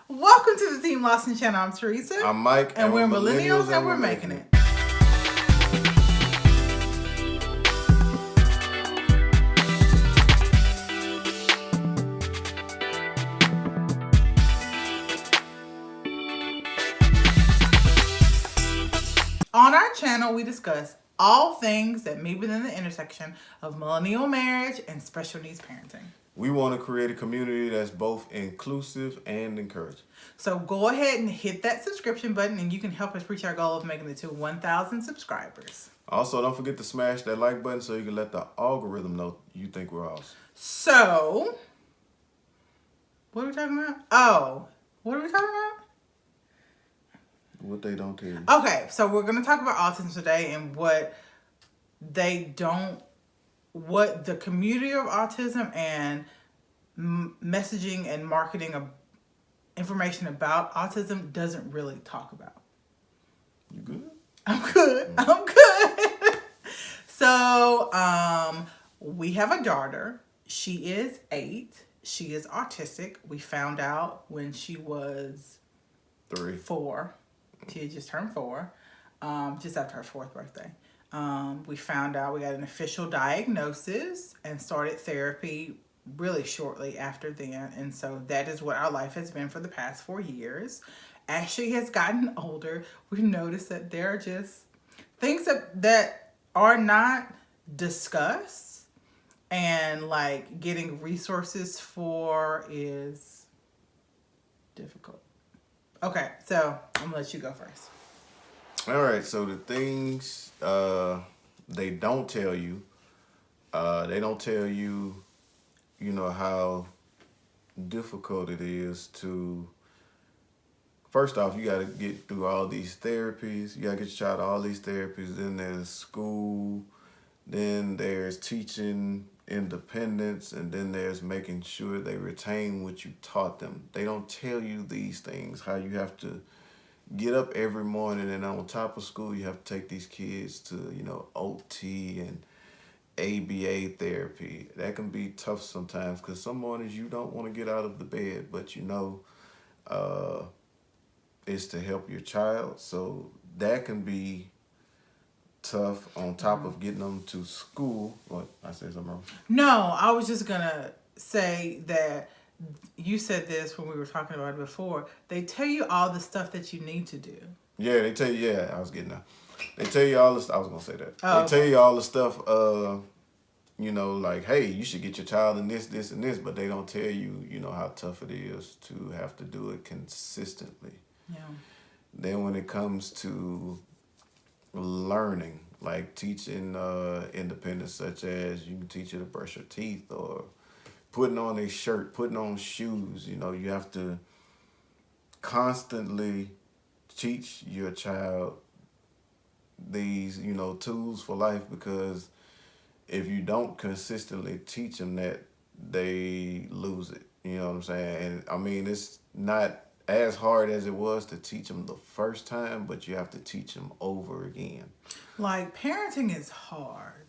Welcome to the Team Lawson channel. I'm Theresa. I'm Mike. And we're millennials and we're making it. On our channel, we discuss all things that meet within the intersection of millennial marriage and special needs parenting. We want to create a community that's both inclusive and encouraging. So go ahead and hit that subscription button and you can help us reach our goal of making it to 1,000 subscribers. Also, don't forget to smash that like button so you can let the algorithm know you think we're awesome. So, what are we talking about? What are we talking about? What they don't tell you. Okay, so we're going to talk about autism today and what the community of autism and messaging and marketing of information about autism doesn't really talk about. You good? I'm good. I'm good. So, we have a daughter. She is 8. She is autistic. We found out when she was 4. She had just turned 4, just after her 4th birthday. We found out, we got an official diagnosis and started therapy really shortly after then. And so that is what our life has been for the past 4 years. As she has gotten older, we noticed that there are just things that are not discussed and like getting resources for is difficult. Okay, so I'm gonna let you go first. All right, so the things they don't tell you, you know, how difficult it is to, first off, you got to get through all these therapies. You got to get your child all these therapies. Then there's school. Then there's teaching independence. And then there's making sure they retain what you taught them. They don't tell you these things, how you have to get up every morning, and on top of school, you have to take these kids to, OT and ABA therapy. That can be tough sometimes because some mornings you don't want to get out of the bed, but it's to help your child. So that can be tough on top of getting them to school. What? I said something wrong? No, I was just going to say that you said this when we were talking about it before. They tell you all the stuff that you need to do. Yeah, they tell you. Yeah, I was getting that. They tell you all this. I was gonna say that. Oh, they tell you all the stuff. Like, hey, you should get your child in this, this, and this, but they don't tell you, how tough it is to have to do it consistently. Yeah. Then when it comes to learning, like teaching independence, such as you can teach you to brush your teeth or putting on a shirt, putting on shoes. You have to constantly teach your child these, tools for life, because if you don't consistently teach them that, they lose it. You know what I'm saying? And I mean, it's not as hard as it was to teach them the first time, but you have to teach them over again. Like, parenting is hard.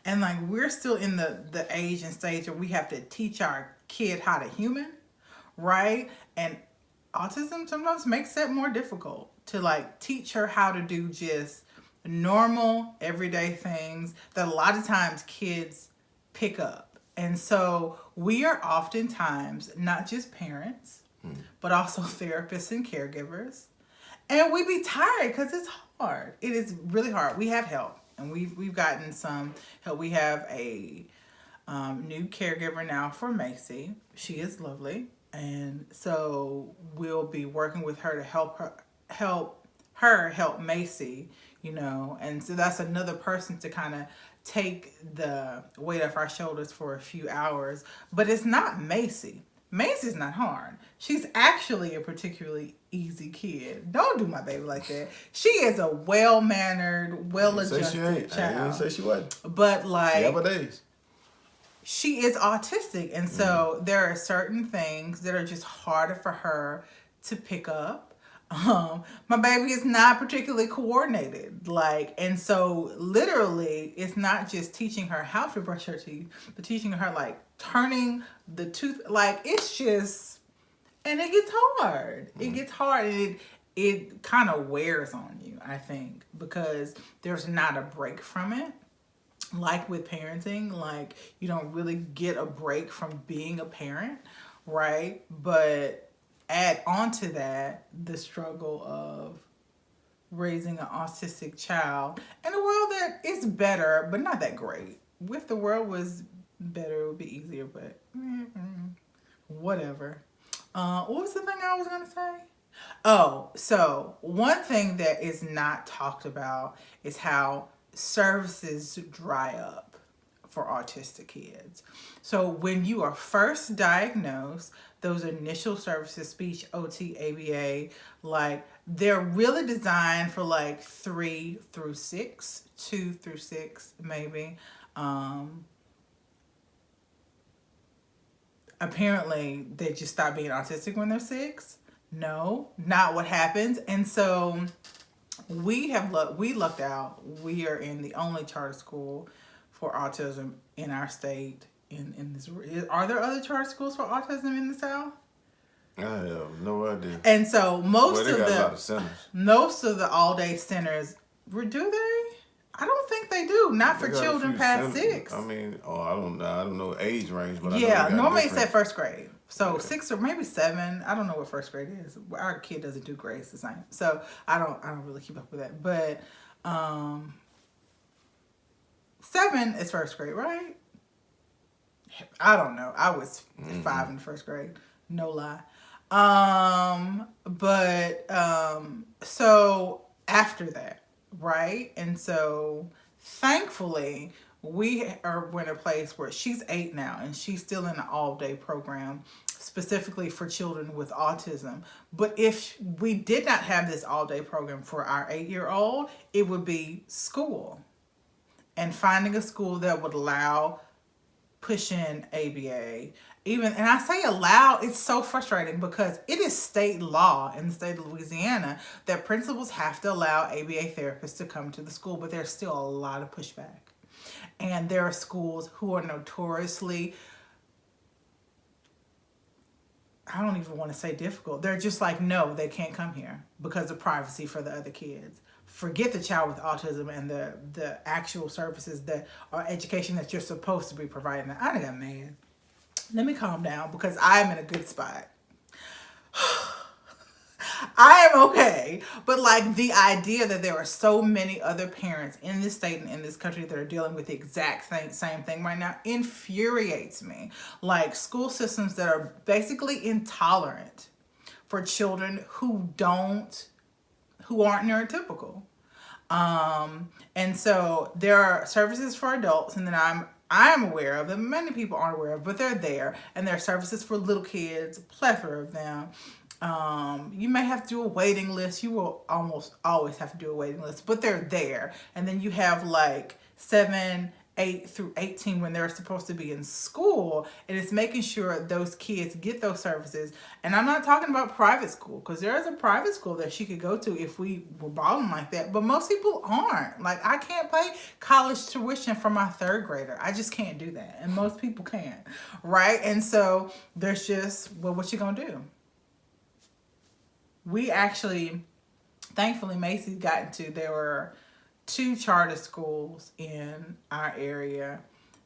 And like, we're still in the age and stage where we have to teach our kid how to human, right? And autism sometimes makes that more difficult to like teach her how to do just normal everyday things that a lot of times kids pick up. And so we are oftentimes not just parents, but also therapists and caregivers. And we be tired because it's hard. It is really hard. We have help, and we've gotten some help. We have a new caregiver now for Macy. She is lovely. And so we'll be working with her to help Macy, and so that's another person to kind of take the weight off our shoulders for a few hours. But it's not Macy. Macy's not hard. She's actually a particularly easy kid. Don't do my baby like that. She is a well-mannered, well-adjusted child. I didn't say she wasn't. But like, she have her days. She is autistic, and so there are certain things that are just harder for her to pick up. My baby is not particularly coordinated, and so literally it's not just teaching her how to brush her teeth, but teaching her like turning the tooth, like it's just And it gets hard. It gets hard, and it kind of wears on you, I think, because there's not a break from it. Like with parenting, like you don't really get a break from being a parent, right? But add on to that the struggle of raising an autistic child in a world that is better, but not that great. If the world was better, it would be easier, but whatever. What was the thing I was going to say? Oh, so one thing that is not talked about is how services dry up for autistic kids. So when you are first diagnosed, those initial services, speech, OT, ABA, like they're really designed for like 3 through 6, 2 through 6 maybe. Apparently they just stop being autistic when they're 6. No, not what happens. And so we lucked out. We are in the only charter school for autism in our state. In this, are there other charter schools for autism in the South? I have no idea. And so most Well, they of got a lot the of centers. most of the all day centers, do they? I don't think they do. Not for They got a children few past centers. 6. I mean, I don't know age range, but I know Yeah, they got normally it's different. at first grade. So Yeah. 6 or maybe 7. I don't know what first grade is. Our kid doesn't do grades the same. So I don't really keep up with that. But 7 is first grade, right? I don't know. I was 5 in first grade. No lie. So after that, right? And so thankfully we are in a place where she's 8 now and she's still in an all-day program specifically for children with autism. But if we did not have this all-day program for our 8-year-old, it would be school. And finding a school that would allow push in ABA. And I say allow, it's so frustrating because it is state law in the state of Louisiana that principals have to allow ABA therapists to come to the school, but there's still a lot of pushback. And there are schools who are notoriously, I don't even want to say difficult. They're just like, no, they can't come here because of privacy for the other kids. Forget the child with autism and the actual services that are education that you're supposed to be providing. I got mad. Let me calm down because I'm in a good spot. I am okay. But like the idea that there are so many other parents in this state and in this country that are dealing with the exact same thing right now infuriates me. Like school systems that are basically intolerant for children who aren't neurotypical. And so there are services for adults, and then I'm aware of them. Many people aren't aware of, but they're there. And there are services for little kids, a plethora of them. You may have to do a waiting list. You will almost always have to do a waiting list, but they're there. And then you have like 7, 8 through 18 when they're supposed to be in school, and it's making sure those kids get those services. And I'm not talking about private school, because there is a private school that she could go to if we were balling like that, but most people aren't. Like, I can't pay college tuition for my 3rd grader. I just can't do that, and most people can't, right? And so there's just, well, what you gonna do? We actually, thankfully, Macy's got into, there were 2 charter schools in our area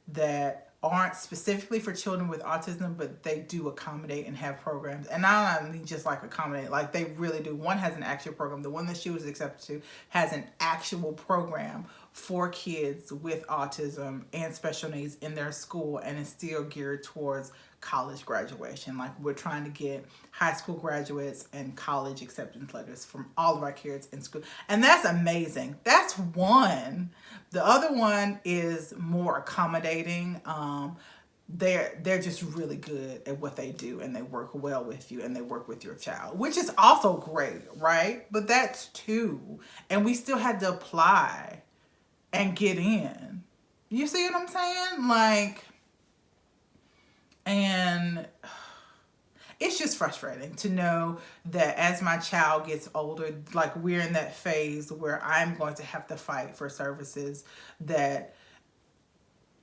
that aren't specifically for children with autism, but they do accommodate and have programs. And I don't mean just like accommodate, like they really do. One has an actual program. The one that she was accepted to has an actual program for kids with autism and special needs in their school, and it's still geared towards college graduation. Like, we're trying to get high school graduates and college acceptance letters from all of our kids in school. And that's amazing. That's one. The other one is more accommodating. They're just really good at what they do, and they work well with you, and they work with your child, which is also great, right? But that's 2. And we still had to apply and get in. You see what I'm saying? Like, and it's just frustrating to know that as my child gets older, like, we're in that phase where I'm going to have to fight for services that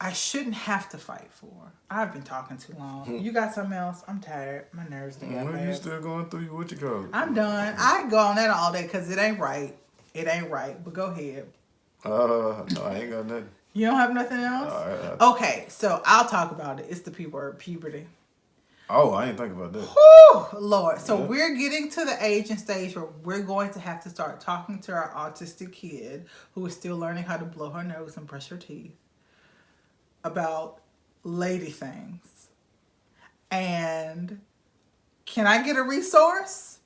I shouldn't have to fight for. I've been talking too long. You got something else? I'm tired. My nerves done got bad. You still going through what you call it? I'm done. I can go on that all day because it ain't right. It ain't right. But go ahead. No, I ain't got nothing. You don't have nothing else? Okay, so I'll talk about it. It's the P word, puberty. Oh, I ain't think about that. Whew, Lord. So we're getting to the age and stage where we're going to have to start talking to our autistic kid who is still learning how to blow her nose and brush her teeth about lady things. And can I get a resource?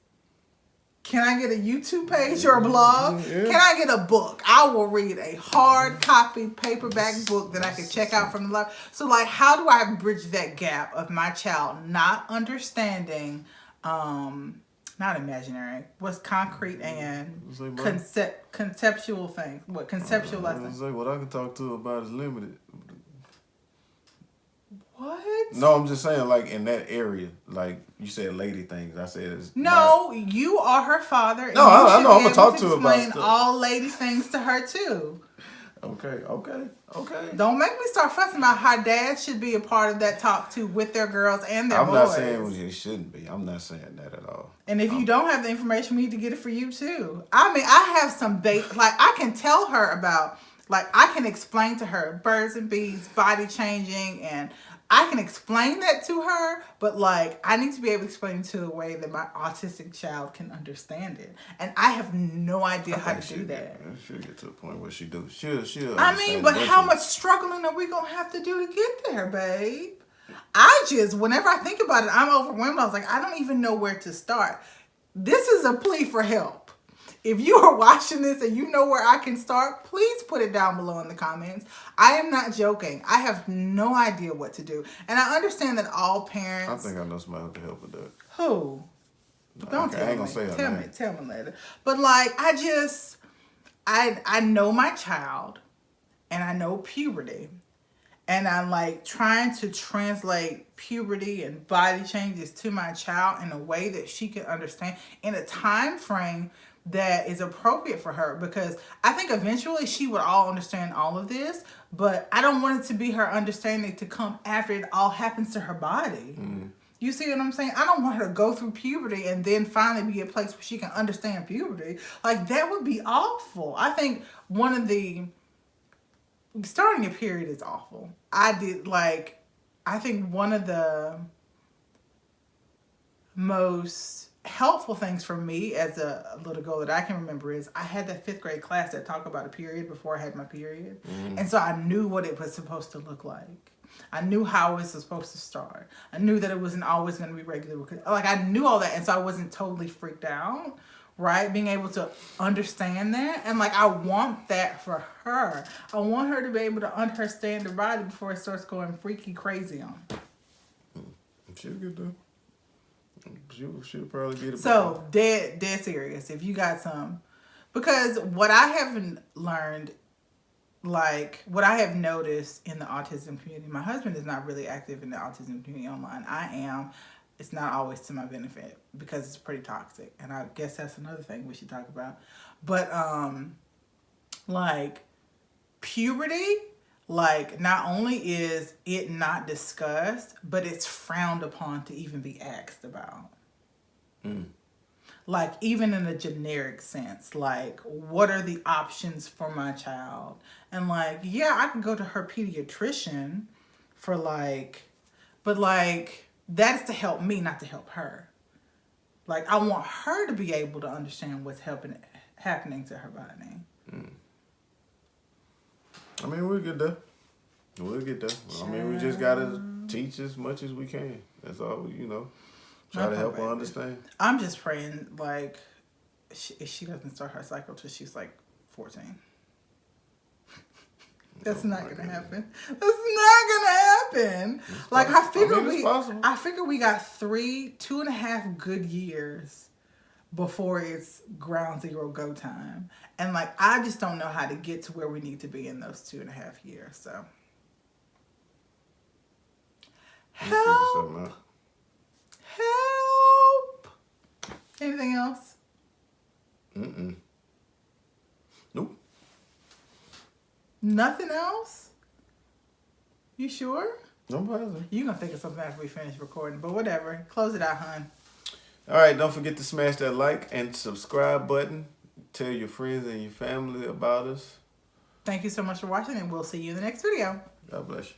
Can I get a YouTube page or a blog? Yeah. Can I get a book? I will read a hard copy paperback book that I can check out from the library. So, like, how do I bridge that gap of my child not understanding, not imaginary, what's concrete and conceptual things? What conceptual lessons? What I can talk to about is limited. What? No, I'm just saying, like, in that area, like, you said lady things. I said it's no, you are her father. And no, I know. I'm going to talk to her about stuff. Explain all lady things to her, too. Okay. Don't make me start fussing about how dads should be a part of that talk, too, with their girls and their boys. I'm not saying it shouldn't be. I'm not saying that at all. And if you don't have the information, we need to get it for you, too. I mean, I have some like, I can tell her about, like, I can explain to her birds and bees, body changing, and I can explain that to her, but, like, I need to be able to explain it to a way that my autistic child can understand it. And I have no idea how to do that. She'll get to a point where she do. She'll I mean, but how much struggling are we going to have to do to get there, babe? Whenever I think about it, I'm overwhelmed. I was like, I don't even know where to start. This is a plea for help. If you are watching this and you know where I can start, please put it down below in the comments. I am not joking. I have no idea what to do. And I understand that all parents... I think I know somebody who can help with that. Who? Don't tell me. I ain't gonna say her name. Tell me later. But, like, I know my child and I know puberty. And I'm, like, trying to translate puberty and body changes to my child in a way that she can understand in a time frame that is appropriate for her, because I think eventually she would all understand all of this, but I don't want it to be her understanding to come after it all happens to her body. You see what I'm saying? I don't want her to go through puberty and then finally be a place where she can understand puberty. Like, that would be awful. I think starting a period is awful. I think one of the most helpful things for me as a little girl that I can remember is I had that 5th grade class that talked about a period before I had my period. And so I knew what it was supposed to look like. I knew how it was supposed to start. I knew that it wasn't always going to be regular. Like, I knew all that, and so I wasn't totally freaked out, right? Being able to understand that. And, like, I want that for her. I want her to be able to understand the body before it starts going freaky crazy on her. She'll get there. She'll probably get it. So, dead serious. If you got some. Because what I haven't learned, like, what I have noticed in the autism community, my husband is not really active in the autism community online. I am. It's not always to my benefit because it's pretty toxic. And I guess that's another thing we should talk about. But, like, puberty, like, not only is it not discussed, but it's frowned upon to even be asked about. Like, even in a generic sense, like, what are the options for my child? And, like, yeah, I could go to her pediatrician for, like, but, like, that's to help me, not to help her. Like, I want her to be able to understand what's happening to her body. I mean, we'll get there. We'll get there. I mean, we just got to teach as much as we can. That's all, try to help her understand. I'm just praying, like, she doesn't start her cycle till she's, like, 14. That's not going to happen. That's not going to happen. Like, I figure we got 2.5 good years before it's ground zero go time. And, like, I just don't know how to get to where we need to be in those 2.5 years. So, help. Anything else? Nope. Nothing else? You sure? No bother. You're going to think of something after we finish recording, but whatever. Close it out, hon. All right, don't forget to smash that like and subscribe button. Tell your friends and your family about us. Thank you so much for watching, and we'll see you in the next video. God bless you.